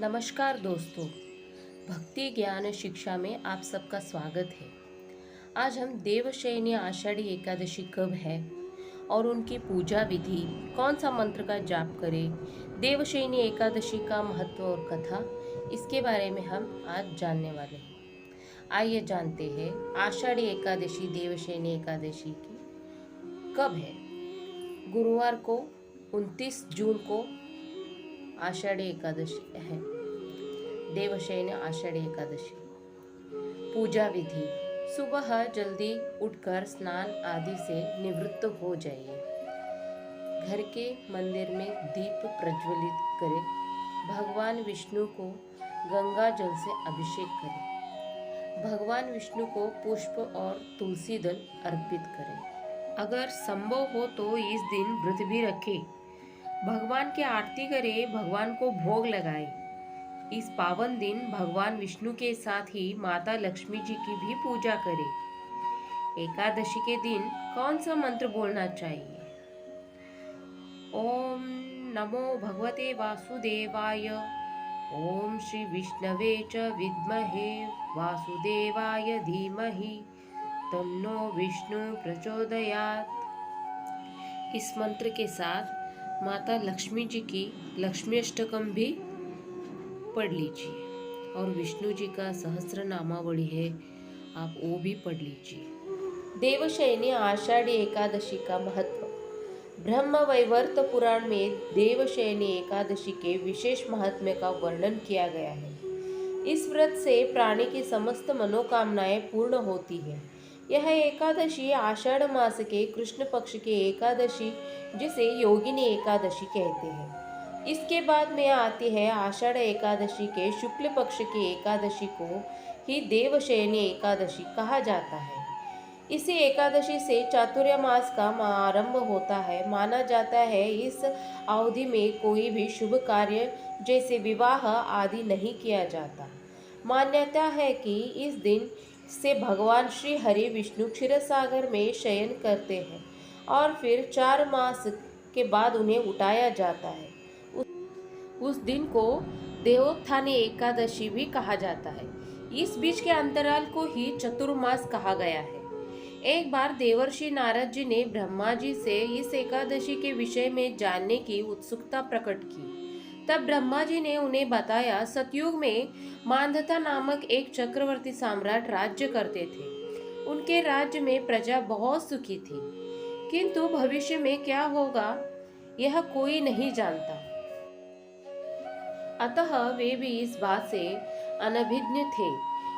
नमस्कार दोस्तों, भक्ति ज्ञान शिक्षा में आप सबका स्वागत है। आज हम देवशयनी आषाढ़ी एकादशी कब है और उनकी पूजा विधि, कौन सा मंत्र का जाप करें, देवशयनी एकादशी का महत्व और कथा, इसके बारे में हम आज जानने वाले हैं। आइए जानते हैं आषाढ़ी एकादशी देवशयनी एकादशी की कब है। गुरुवार को 29 जून को आषाढ़ी एकादशी है, देवशयनी आषाढ़ी एकादशी। पूजा विधि: सुबह जल्दी उठकर स्नान आदि से निवृत्त हो जाइए। घर के मंदिर में दीप प्रज्वलित करें। भगवान विष्णु को गंगा जल से अभिषेक करें। भगवान विष्णु को पुष्प और तुलसी दल अर्पित करें। अगर संभव हो तो इस दिन व्रत भी रखें। भगवान की आरती करें, भगवान को भोग लगाएं। इस पावन दिन भगवान विष्णु के साथ ही माता लक्ष्मी जी की भी पूजा करें। एकादशी के दिन कौन सा मंत्र बोलना चाहिए? ओम नमो भगवते वासुदेवाय। ओम श्री विष्णवे च विद्महे वासुदेवाय धीमहि तन्नो विष्णु प्रचोदयात्। इस मंत्र के साथ माता लक्ष्मी जी की लक्ष्मी अष्टकम भी पढ़ लीजिए और विष्णु जी का सहस्र नामावली है, आप वो भी पढ़ लीजिए। देवशयनी आषाढ़ी एकादशी का महत्व: ब्रह्म वैवर्त पुराण में देवशयनी एकादशी के विशेष महात्म्य का वर्णन किया गया है। इस व्रत से प्राणी की समस्त मनोकामनाएं पूर्ण होती है। यह एकादशी आषाढ़ मास के कृष्ण पक्ष की एकादशी, जिसे योगिनी एकादशी कहते हैं। इसके बाद में आती है आषाढ़ एकादशी के शुक्ल पक्ष की एकादशी को ही देवशयनी एकादशी कहा जाता है। इसी एकादशी से चातुर्मास का आरंभ होता है। माना जाता है इस अवधि में कोई भी शुभ कार्य जैसे विवाह आदि नहीं किया जाता। मान्यता है कि इस दिन से भगवान श्री हरि विष्णु क्षीरसागर में शयन करते हैं और फिर 4 मास के बाद उन्हें उठाया जाता है। उस दिन को देवोत्थानी एकादशी भी कहा जाता है। इस बीच के अंतराल को ही चतुर्मास कहा गया है। एक बार देवर्षि नारद जी ने ब्रह्मा जी से इस एकादशी के विषय में जानने की उत्सुकता प्रकट की। तब ब्रह्मा जी ने उन्हें बताया, सतयुग में मांधाता नामक एक चक्रवर्ती सम्राट राज्य करते थे। उनके राज्य में प्रजा बहुत सुखी थी, किंतु भविष्य में क्या होगा यह कोई नहीं जानता। अतः वे भी इस बात से अनभिज्ञ थे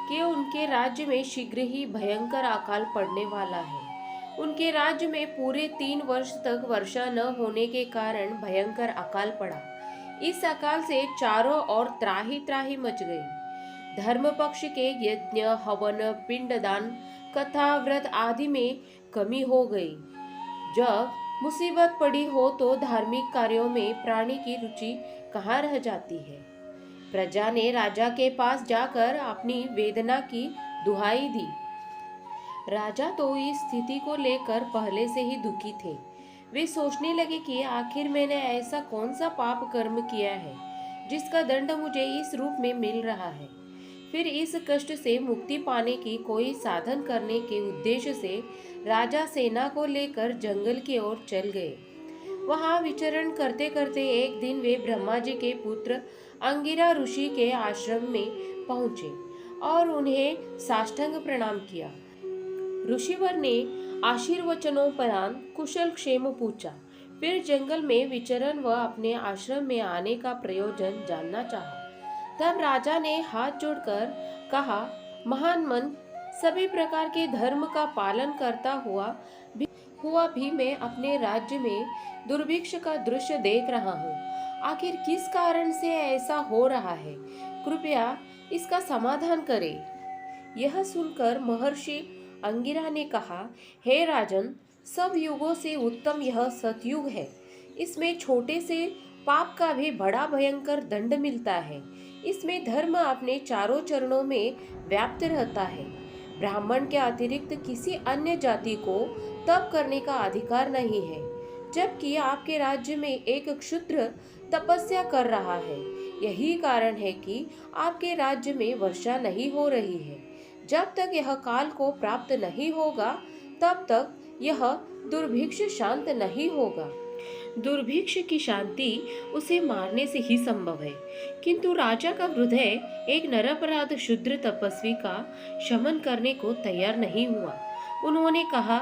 कि उनके राज्य में शीघ्र ही भयंकर अकाल पड़ने वाला है। उनके राज्य में पूरे 3 वर्ष तक वर्षा न होने के कारण भयंकर अकाल पड़ा। इस अकाल से चारों ओर त्राही त्राही मच गई। धर्म पक्ष के यज्ञ, हवन, पिंडदान, कथा, व्रत आदि में कमी हो गई। जब मुसीबत पड़ी हो तो धार्मिक कार्यों में प्राणी की रुचि कहाँ रह जाती है। प्रजा ने राजा के पास जाकर अपनी वेदना की दुहाई दी। राजा तो इस स्थिति को लेकर पहले से ही दुखी थे। वे सोचने लगे कि आखिर मैंने ऐसा कौन सा पाप कर्म किया है जिसका दंड मुझे इस रूप में मिल रहा है। फिर इस कष्ट से मुक्ति पाने की कोई साधन करने के उद्देश्य से राजा सेना को लेकर जंगल की ओर चल गए। वहां विचरण करते करते एक दिन वे ब्रह्मा जी के पुत्र अंगिरा ऋषि के आश्रम में पहुंचे और उन्हें साष्टांग प्रणाम किया। ऋषिवर ने आशीर्वचनोपरांत कुशल क्षेम पूछा। फिर जंगल में विचरण व अपने आश्रम में आने का प्रयोजन जानना चाहा। तब राजा ने हाथ जोड़कर कहा, महान मन, सभी प्रकार के धर्म का पालन करता हुआ भी मैं अपने राज्य में दुर्भिक्ष का दृश्य देख रहा हूँ। आखिर किस कारण से ऐसा हो रहा है? कृपया इसका समाधान करें। यह सुनकर महर्षि अंगिरा ने कहा, हे राजन, सब युगों से उत्तम यह सतयुग है। इसमें छोटे से पाप का भी बड़ा भयंकर दंड मिलता है। इसमें धर्म अपने चारों चरणों में व्याप्त रहता है। ब्राह्मण के अतिरिक्त किसी अन्य जाति को तप करने का अधिकार नहीं है, जबकि आपके राज्य में एक क्षुद्र तपस्या कर रहा है। यही कारण है कि आपके राज्य में वर्षा नहीं हो रही है। जब तक यह काल को प्राप्त नहीं होगा, तब तक यह दुर्भिक्ष शांत नहीं होगा। दुर्भिक्ष की शांति उसे मारने से ही संभव है, किंतु राजा का हृदय एक निरपराध शूद्र तपस्वी का शमन करने को तैयार नहीं हुआ। उन्होंने कहा,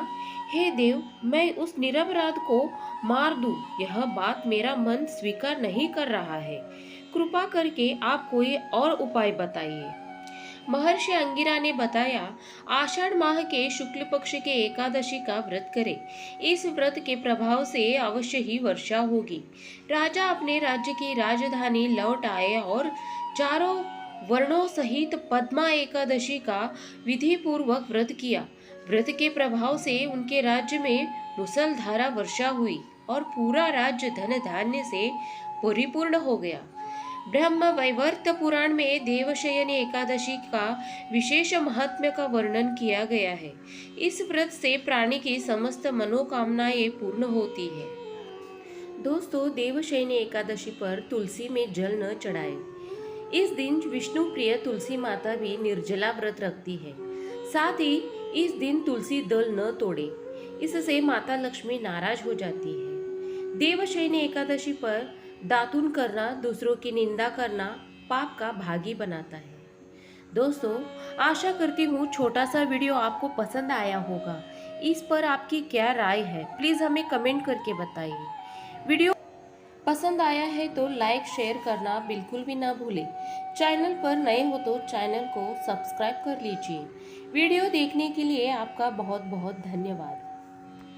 हे देव, मैं उस निरपराध को मार दूं, यह बात मेरा मन स्वीकार नहीं कर रहा है। कृपा करके आप कोई और उपाय बताइए। महर्षि अंगिरा ने बताया, आषाढ़ माह के शुक्ल पक्ष के एकादशी का व्रत करें। इस व्रत के प्रभाव से अवश्य ही वर्षा होगी। राजा अपने राज्य की राजधानी लौट आए और चारों वर्णों सहित पद्मा एकादशी का विधि पूर्वक व्रत किया। व्रत के प्रभाव से उनके राज्य में मुसलधारा वर्षा हुई और पूरा राज्य धन धान्य से परिपूर्ण हो गया। ब्रह्म वैवर्त पुराण में देवशयनी एकादशी का विशेष महत्व का वर्णन किया गया है। इस व्रत से प्राणी की समस्त मनोकामनाएं पूर्ण होती है। दोस्तों, देवशयनी एकादशी पर तुलसी में जल न चढ़ाए। इस दिन विष्णु प्रिय तुलसी माता भी निर्जला व्रत रखती है। साथ ही इस दिन तुलसी दल न तोड़े, इससे माता लक्ष्मी नाराज हो जाती है। देवशयनी एकादशी पर दातून करना, दूसरों की निंदा करना पाप का भागी बनाता है। दोस्तों, आशा करती हूँ छोटा सा वीडियो आपको पसंद आया होगा। इस पर आपकी क्या राय है, प्लीज़ हमें कमेंट करके बताइए। वीडियो पसंद आया है तो लाइक शेयर करना बिल्कुल भी ना भूलें। चैनल पर नए हो तो चैनल को सब्सक्राइब कर लीजिए। वीडियो देखने के लिए आपका बहुत बहुत धन्यवाद।